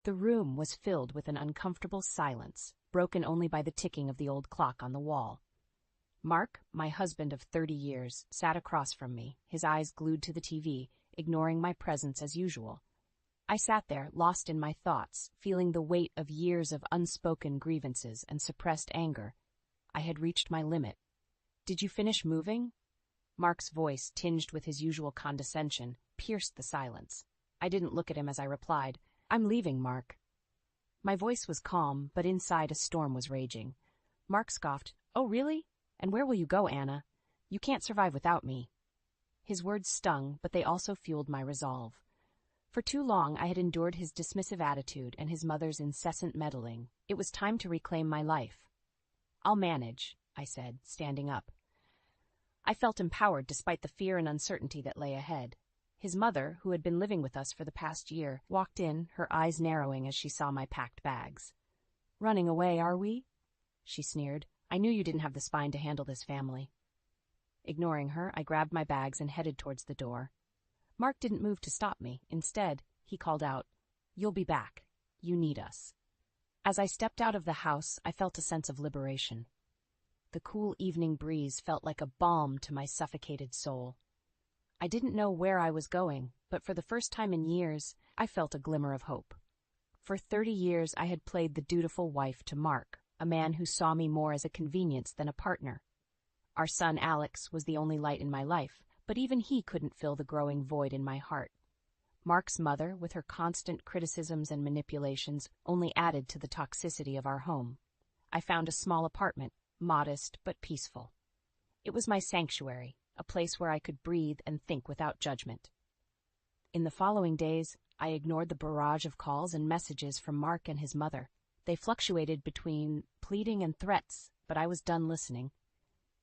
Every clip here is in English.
The room was filled with an uncomfortable silence, broken only by the ticking of the old clock on the wall. Mark, my husband of 30 years, sat across from me, his eyes glued to the TV, ignoring my presence as usual. I sat there, lost in my thoughts, feeling the weight of years of unspoken grievances and suppressed anger. I had reached my limit. "Did you finish moving?" Mark's voice, tinged with his usual condescension, pierced the silence. I didn't look at him as I replied, "I'm leaving, Mark." My voice was calm, but inside a storm was raging. Mark scoffed, "Oh, really? And where will you go, Anna? You can't survive without me." His words stung, but they also fueled my resolve. For too long I had endured his dismissive attitude and his mother's incessant meddling. It was time to reclaim my life. "I'll manage," I said, standing up. I felt empowered despite the fear and uncertainty that lay ahead. His mother, who had been living with us for the past year, walked in, her eyes narrowing as she saw my packed bags. "Running away, are we?" she sneered. "I knew you didn't have the spine to handle this family." Ignoring her, I grabbed my bags and headed towards the door. Mark didn't move to stop me. Instead, he called out, "You'll be back. You need us." As I stepped out of the house, I felt a sense of liberation. The cool evening breeze felt like a balm to my suffocated soul. I didn't know where I was going, but for the first time in years, I felt a glimmer of hope. For 30 years, I had played the dutiful wife to Mark, a man who saw me more as a convenience than a partner. Our son Alex was the only light in my life, but even he couldn't fill the growing void in my heart. Mark's mother, with her constant criticisms and manipulations, only added to the toxicity of our home. I found a small apartment, modest but peaceful. It was my sanctuary, a place where I could breathe and think without judgment. In the following days, I ignored the barrage of calls and messages from Mark and his mother. They fluctuated between pleading and threats, but I was done listening.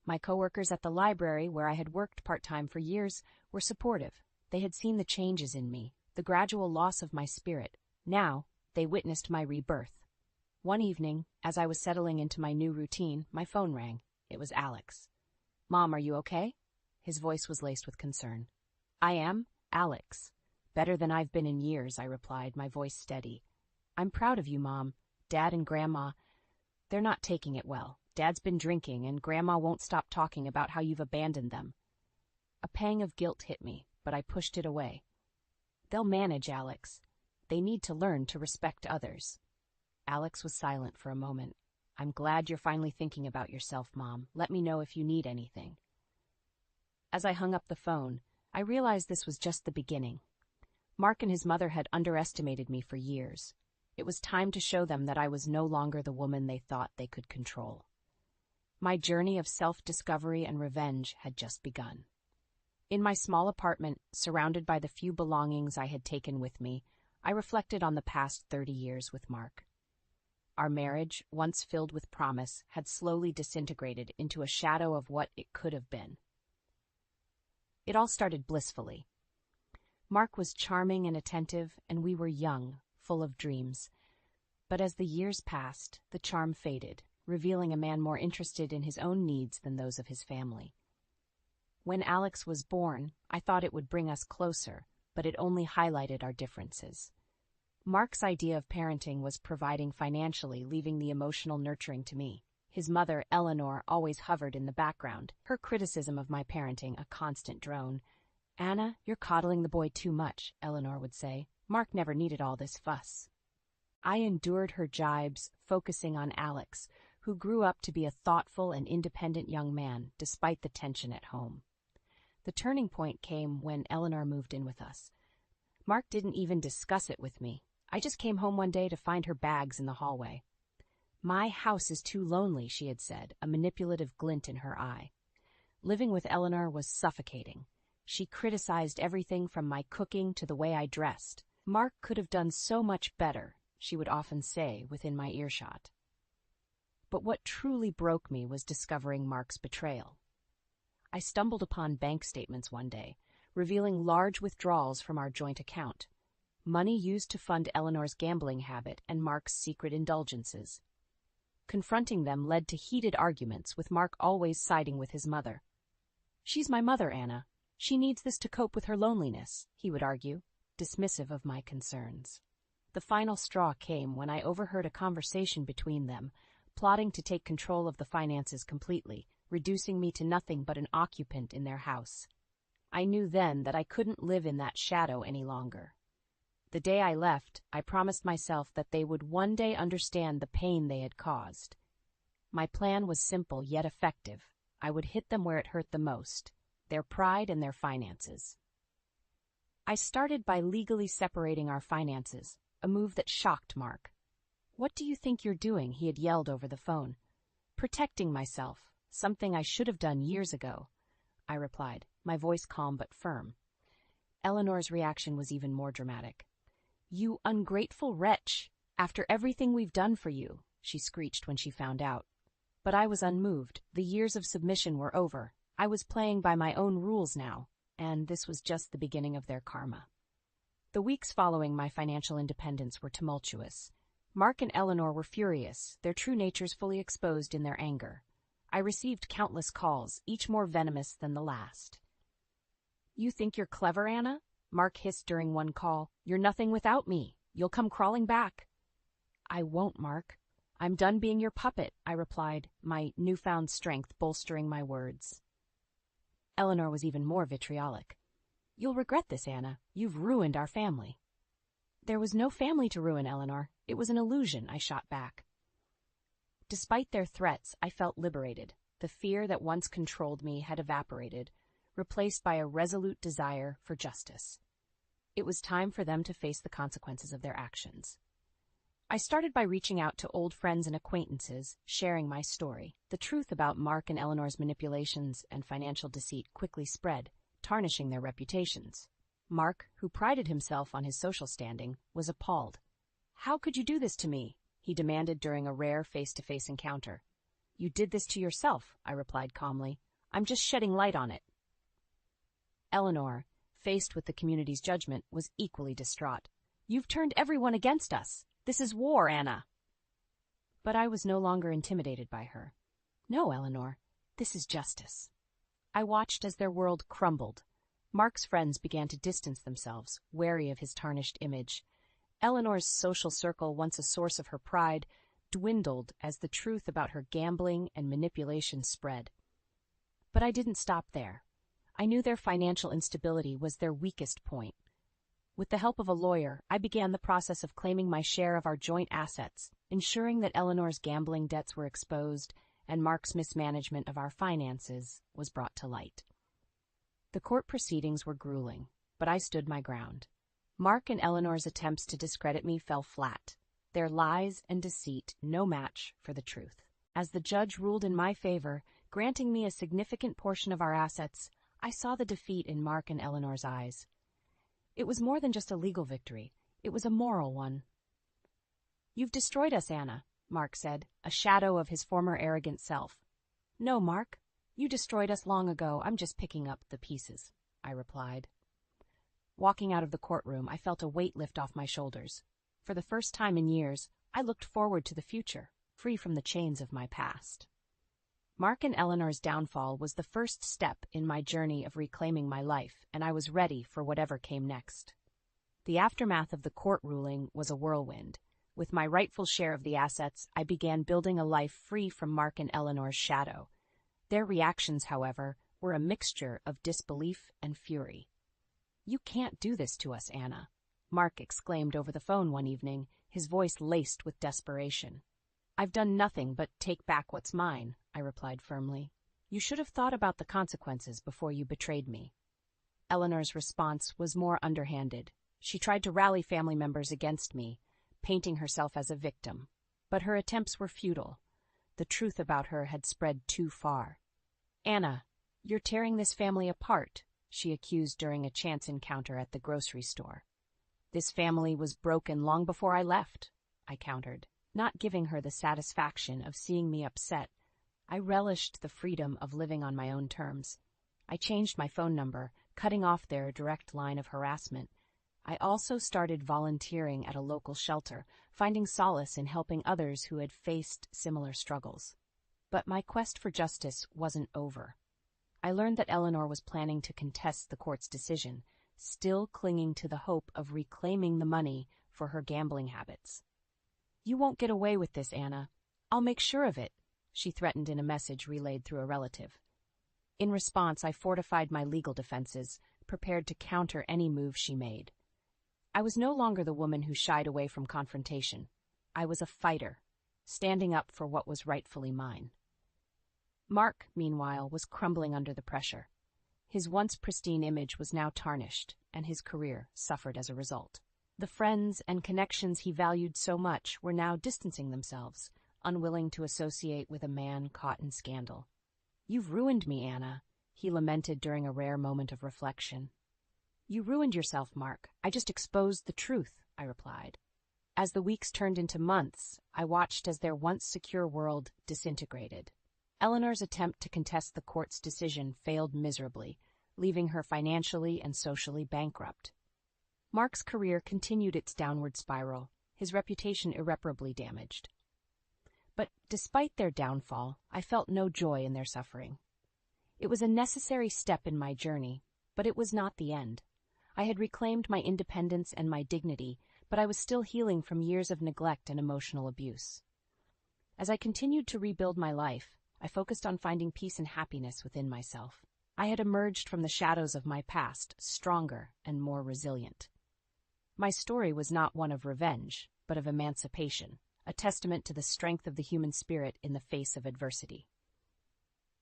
My coworkers at the library, where I had worked part-time for years, were supportive. They had seen the changes in me, the gradual loss of my spirit. Now, they witnessed my rebirth. One evening, as I was settling into my new routine, my phone rang. It was Alex. "Mom, are you okay?" His voice was laced with concern. "I am, Alex. Better than I've been in years," I replied, my voice steady. "I'm proud of you, Mom. Dad and Grandma, they're not taking it well. Dad's been drinking, and Grandma won't stop talking about how you've abandoned them." A pang of guilt hit me, but I pushed it away. "They'll manage, Alex. They need to learn to respect others." Alex was silent for a moment. "I'm glad you're finally thinking about yourself, Mom. Let me know if you need anything." As I hung up the phone, I realized this was just the beginning. Mark and his mother had underestimated me for years. It was time to show them that I was no longer the woman they thought they could control. My journey of self-discovery and revenge had just begun. In my small apartment, surrounded by the few belongings I had taken with me, I reflected on the past 30 years with Mark. Our marriage, once filled with promise, had slowly disintegrated into a shadow of what it could have been. It all started blissfully. Mark was charming and attentive, and we were young, full of dreams. But as the years passed, the charm faded, revealing a man more interested in his own needs than those of his family. When Alex was born, I thought it would bring us closer, but it only highlighted our differences. Mark's idea of parenting was providing financially, leaving the emotional nurturing to me. His mother, Eleanor, always hovered in the background, her criticism of my parenting a constant drone. "Anna, you're coddling the boy too much," Eleanor would say. "Mark never needed all this fuss." I endured her jibes, focusing on Alex, who grew up to be a thoughtful and independent young man, despite the tension at home. The turning point came when Eleanor moved in with us. Mark didn't even discuss it with me. I just came home one day to find her bags in the hallway. "My house is too lonely," she had said, a manipulative glint in her eye. Living with Eleanor was suffocating. She criticized everything from my cooking to the way I dressed. "Mark could have done so much better," she would often say within my earshot. But what truly broke me was discovering Mark's betrayal. I stumbled upon bank statements one day, revealing large withdrawals from our joint account, money used to fund Eleanor's gambling habit and Mark's secret indulgences. Confronting them led to heated arguments, with Mark always siding with his mother. "She's my mother, Anna. She needs this to cope with her loneliness," he would argue, dismissive of my concerns. The final straw came when I overheard a conversation between them, plotting to take control of the finances completely, reducing me to nothing but an occupant in their house. I knew then that I couldn't live in that shadow any longer. The day I left, I promised myself that they would one day understand the pain they had caused. My plan was simple yet effective. I would hit them where it hurt the most, their pride and their finances. I started by legally separating our finances, a move that shocked Mark. "What do you think you're doing?" he had yelled over the phone. "Protecting myself, something I should have done years ago," I replied, my voice calm but firm. Eleanor's reaction was even more dramatic. "You ungrateful wretch! After everything we've done for you," she screeched when she found out. But I was unmoved. The years of submission were over. I was playing by my own rules now, and this was just the beginning of their karma. The weeks following my financial independence were tumultuous. Mark and Eleanor were furious, their true natures fully exposed in their anger. I received countless calls, each more venomous than the last. "You think you're clever, Anna?" Mark hissed during one call. "You're nothing without me. You'll come crawling back." "I won't, Mark. I'm done being your puppet," I replied, my newfound strength bolstering my words. Eleanor was even more vitriolic. "You'll regret this, Anna. You've ruined our family." "There was no family to ruin, Eleanor. It was an illusion," I shot back. Despite their threats, I felt liberated. The fear that once controlled me had evaporated, replaced by a resolute desire for justice. It was time for them to face the consequences of their actions. I started by reaching out to old friends and acquaintances, sharing my story. The truth about Mark and Eleanor's manipulations and financial deceit quickly spread, tarnishing their reputations. Mark, who prided himself on his social standing, was appalled. "How could you do this to me?" he demanded during a rare face-to-face encounter. "You did this to yourself," I replied calmly. "I'm just shedding light on it." Eleanor, faced with the community's judgment, was equally distraught. "You've turned everyone against us. This is war, Anna." But I was no longer intimidated by her. "No, Eleanor, this is justice." I watched as their world crumbled. Mark's friends began to distance themselves, wary of his tarnished image. Eleanor's social circle, once a source of her pride, dwindled as the truth about her gambling and manipulation spread. But I didn't stop there. I knew their financial instability was their weakest point. With the help of a lawyer, I began the process of claiming my share of our joint assets, ensuring that Eleanor's gambling debts were exposed and Mark's mismanagement of our finances was brought to light. The court proceedings were grueling, but I stood my ground. Mark and Eleanor's attempts to discredit me fell flat, their lies and deceit no match for the truth. As the judge ruled in my favor, granting me a significant portion of our assets, I saw the defeat in Mark and Eleanor's eyes. It was more than just a legal victory. It was a moral one. "You've destroyed us, Anna," Mark said, a shadow of his former arrogant self. "No, Mark. You destroyed us long ago. I'm just picking up the pieces," I replied. Walking out of the courtroom, I felt a weight lift off my shoulders. For the first time in years, I looked forward to the future, free from the chains of my past. Mark and Eleanor's downfall was the first step in my journey of reclaiming my life, and I was ready for whatever came next. The aftermath of the court ruling was a whirlwind. With my rightful share of the assets, I began building a life free from Mark and Eleanor's shadow. Their reactions, however, were a mixture of disbelief and fury. "You can't do this to us, Anna," Mark exclaimed over the phone one evening, his voice laced with desperation. "I've done nothing but take back what's mine," I replied firmly. "You should have thought about the consequences before you betrayed me." Eleanor's response was more underhanded. She tried to rally family members against me, painting herself as a victim. But her attempts were futile. The truth about her had spread too far. "Anna, you're tearing this family apart," she accused during a chance encounter at the grocery store. "This family was broken long before I left," I countered, not giving her the satisfaction of seeing me upset. I relished the freedom of living on my own terms. I changed my phone number, cutting off their direct line of harassment. I also started volunteering at a local shelter, finding solace in helping others who had faced similar struggles. But my quest for justice wasn't over. I learned that Eleanor was planning to contest the court's decision, still clinging to the hope of reclaiming the money for her gambling habits. "You won't get away with this, Anna. I'll make sure of it," she threatened in a message relayed through a relative. In response, I fortified my legal defenses, prepared to counter any move she made. I was no longer the woman who shied away from confrontation. I was a fighter, standing up for what was rightfully mine. Mark, meanwhile, was crumbling under the pressure. His once pristine image was now tarnished, and his career suffered as a result. The friends and connections he valued so much were now distancing themselves, unwilling to associate with a man caught in scandal. "You've ruined me, Anna," he lamented during a rare moment of reflection. "You ruined yourself, Mark. I just exposed the truth," I replied. As the weeks turned into months, I watched as their once secure world disintegrated. Eleanor's attempt to contest the court's decision failed miserably, leaving her financially and socially bankrupt. Mark's career continued its downward spiral, his reputation irreparably damaged. But despite their downfall, I felt no joy in their suffering. It was a necessary step in my journey, but it was not the end. I had reclaimed my independence and my dignity, but I was still healing from years of neglect and emotional abuse. As I continued to rebuild my life, I focused on finding peace and happiness within myself. I had emerged from the shadows of my past, stronger and more resilient. My story was not one of revenge, but of emancipation, a testament to the strength of the human spirit in the face of adversity.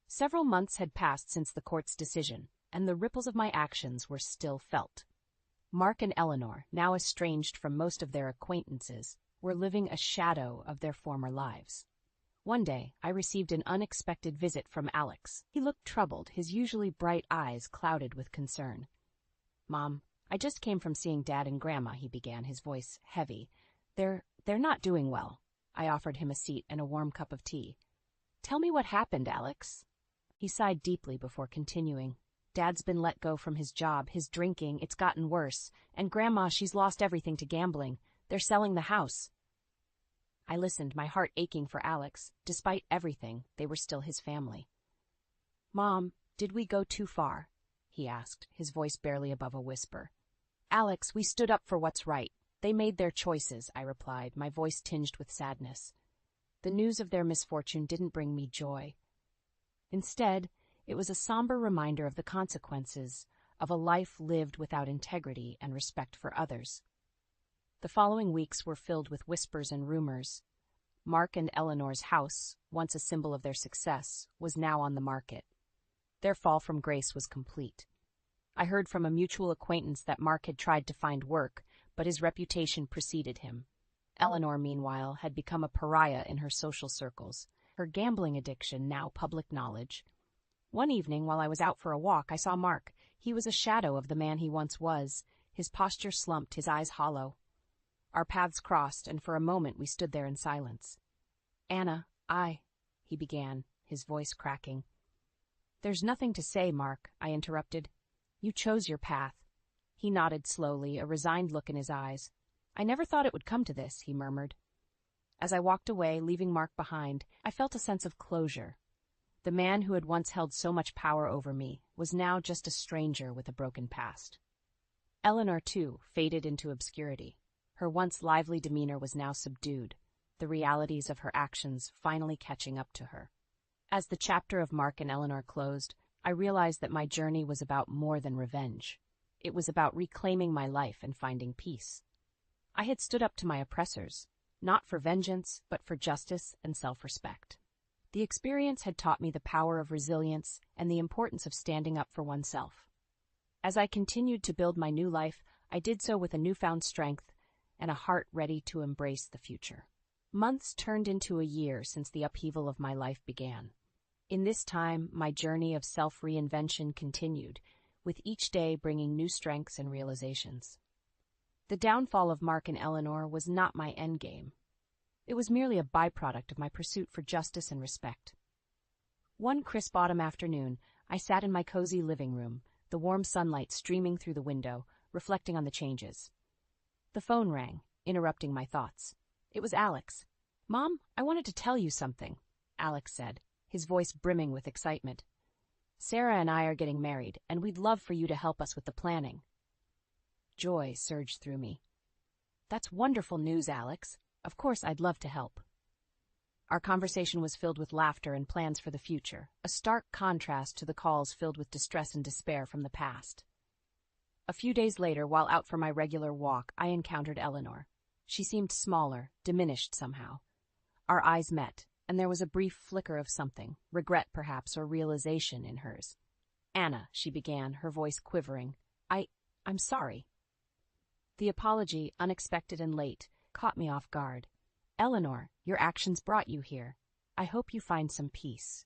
Several months had passed since the court's decision, and the ripples of my actions were still felt. Mark and Eleanor, now estranged from most of their acquaintances, were living a shadow of their former lives. One day, I received an unexpected visit from Alex. He looked troubled, his usually bright eyes clouded with concern. "Mom, I just came from seeing Dad and Grandma," he began, his voice heavy. They're not doing well." I offered him a seat and a warm cup of tea. "Tell me what happened, Alex." He sighed deeply before continuing. "Dad's been let go from his job, his drinking, it's gotten worse. And Grandma, she's lost everything to gambling. They're selling the house." I listened, my heart aching for Alex. Despite everything, they were still his family. "Mom, did we go too far?" he asked, his voice barely above a whisper. "Alex, we stood up for what's right. They made their choices," I replied, my voice tinged with sadness. The news of their misfortune didn't bring me joy. Instead, it was a somber reminder of the consequences of a life lived without integrity and respect for others. The following weeks were filled with whispers and rumors. Mark and Eleanor's house, once a symbol of their success, was now on the market. Their fall from grace was complete. I heard from a mutual acquaintance that Mark had tried to find work, but his reputation preceded him. Eleanor, meanwhile, had become a pariah in her social circles, her gambling addiction now public knowledge. One evening, while I was out for a walk, I saw Mark. He was a shadow of the man he once was, his posture slumped, his eyes hollow. Our paths crossed, and for a moment we stood there in silence. "Anna, he began, his voice cracking. "There's nothing to say, Mark," I interrupted. "You chose your path." He nodded slowly, a resigned look in his eyes. "I never thought it would come to this," he murmured. As I walked away, leaving Mark behind, I felt a sense of closure. The man who had once held so much power over me was now just a stranger with a broken past. Eleanor, too, faded into obscurity. Her once lively demeanor was now subdued, the realities of her actions finally catching up to her. As the chapter of Mark and Eleanor closed, I realized that my journey was about more than revenge. It was about reclaiming my life and finding peace. I had stood up to my oppressors, not for vengeance, but for justice and self-respect. The experience had taught me the power of resilience and the importance of standing up for oneself. As I continued to build my new life, I did so with a newfound strength and a heart ready to embrace the future. Months turned into a year since the upheaval of my life began. In this time, my journey of self-reinvention continued, with each day bringing new strengths and realizations. The downfall of Mark and Eleanor was not my endgame. It was merely a byproduct of my pursuit for justice and respect. One crisp autumn afternoon, I sat in my cozy living room, the warm sunlight streaming through the window, reflecting on the changes. The phone rang, interrupting my thoughts. It was Alex. "Mom, I wanted to tell you something," Alex said, his voice brimming with excitement. "Sarah and I are getting married, and we'd love for you to help us with the planning." Joy surged through me. That's wonderful news, Alex. Of course, I'd love to help. Our conversation was filled with laughter and plans for the future, a stark contrast to the calls filled with distress and despair from the past. A few days later, while out for my regular walk, I encountered Eleanor. She seemed smaller, diminished somehow. Our eyes met, and there was a brief flicker of something, regret perhaps, or realization in hers. "Anna," she began, her voice quivering. I'm sorry." The apology, unexpected and late, caught me off guard. "Eleanor, your actions brought you here. I hope you find some peace."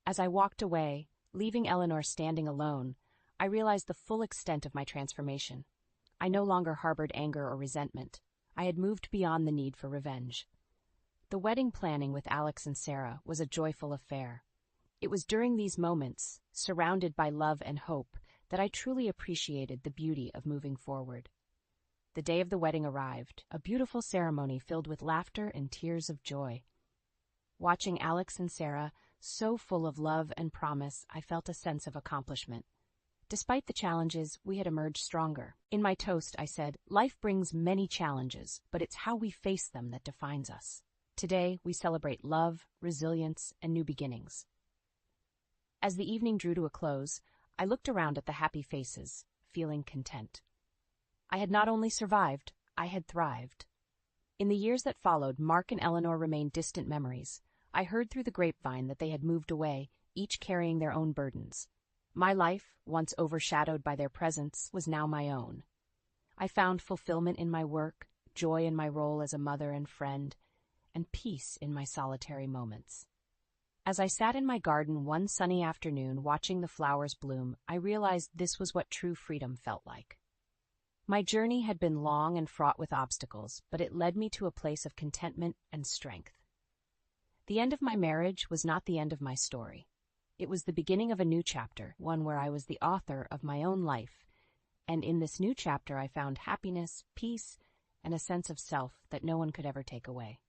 As I walked away, leaving Eleanor standing alone, I realized the full extent of my transformation. I no longer harbored anger or resentment. I had moved beyond the need for revenge. The wedding planning with Alex and Sarah was a joyful affair. It was during these moments, surrounded by love and hope, that I truly appreciated the beauty of moving forward. The day of the wedding arrived, a beautiful ceremony filled with laughter and tears of joy. Watching Alex and Sarah, so full of love and promise, I felt a sense of accomplishment. Despite the challenges, we had emerged stronger. In my toast, I said, "Life brings many challenges, but it's how we face them that defines us." Today, we celebrate love, resilience, and new beginnings. As the evening drew to a close, I looked around at the happy faces, feeling content. I had not only survived, I had thrived. In the years that followed, Mark and Eleanor remained distant memories. I heard through the grapevine that they had moved away, each carrying their own burdens. My life, once overshadowed by their presence, was now my own. I found fulfillment in my work, joy in my role as a mother and friend, and peace in my solitary moments. As I sat in my garden one sunny afternoon watching the flowers bloom, I realized this was what true freedom felt like. My journey had been long and fraught with obstacles, but it led me to a place of contentment and strength. The end of my marriage was not the end of my story. It was the beginning of a new chapter, one where I was the author of my own life, and in this new chapter I found happiness, peace, and a sense of self that no one could ever take away.